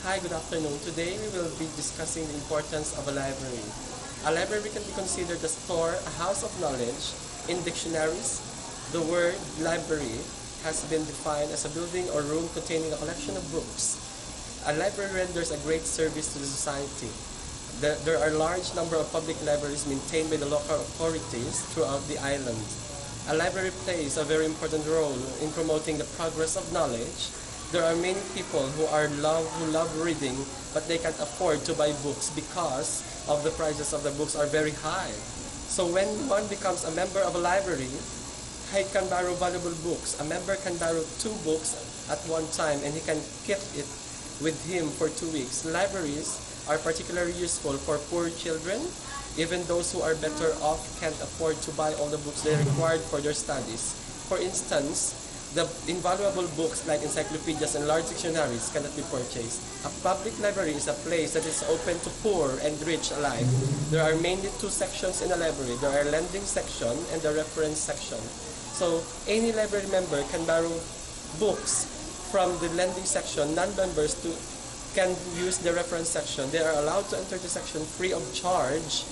Hi, good afternoon. Today we will be discussing the importance of a library. A library can be considered a store, a house of knowledge. In dictionaries, the word library has been defined as a building or room containing a collection of books. A library renders a great service to the society. There are a large number of public libraries maintained by the local authorities throughout the island. A library plays a very important role in promoting the progress of knowledge. There are many people who love reading, but they can't afford to buy books because of the prices of the books are very high. So when one becomes a member of a library, he can borrow valuable books. A member can borrow 2 books at one time and he can keep it with him for 2 weeks. Libraries are particularly useful for poor children. Even those who are better off can't afford to buy all the books they required for their studies. For instance, the invaluable books like encyclopedias and large dictionaries cannot be purchased. A public library is a place that is open to poor and rich alike. There are mainly 2 sections in a library. There are lending section and the reference section. So any library member can borrow books from the lending section. Non-members can use the reference section. They are allowed to enter the section free of charge.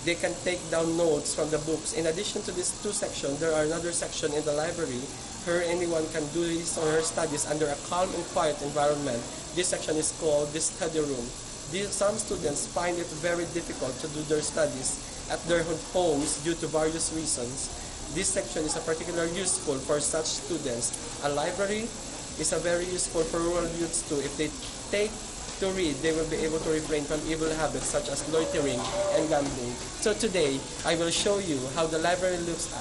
They can take down notes from the books. In addition to these 2 sections, there are another section in the library where anyone can do his or her studies under a calm and quiet environment. This section is called the study room. Some students find it very difficult to do their studies at their homes due to various reasons. This section is particularly useful for such students. A library is very useful for rural youths too. If they take to read, they will be able to refrain from evil habits such as loitering and gambling. So today, I will show you how the library looks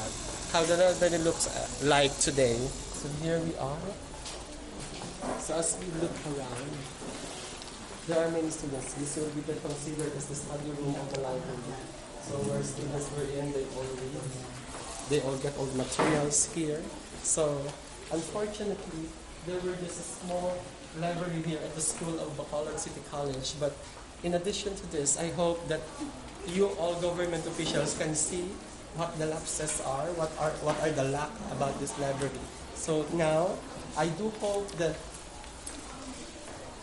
like today. So here we are. So as we look around, there are many students. This will be considered as the study room of the library. So where students were in, they all get all the materials here. So unfortunately, there were just a small library here at the school of Bacolod City College. But in addition to this, I hope that you all government officials can see what the lapses are, what are the lack about this library. So now, I do hope that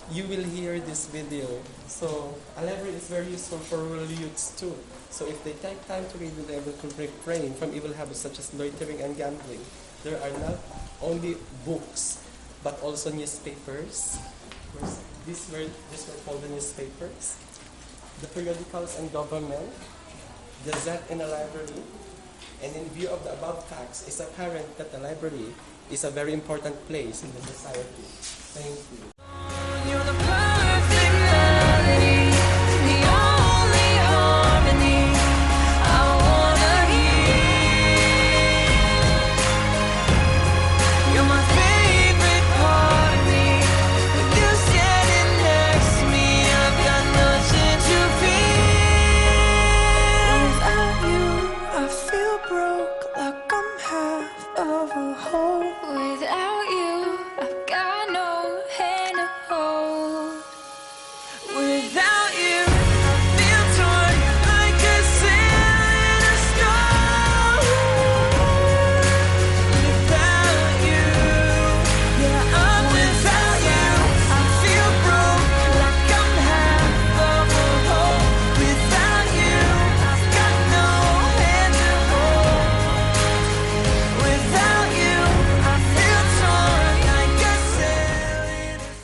you will hear this video. So a library is very useful for rural youths too. So if they take time to read, they'll be able to refrain from evil habits such as loitering and gambling. There are not only books, but also newspapers. These were called the newspapers. The periodicals and government, gazette in a library. And in view of the above facts, it's apparent that the library is a very important place in the society. Thank you.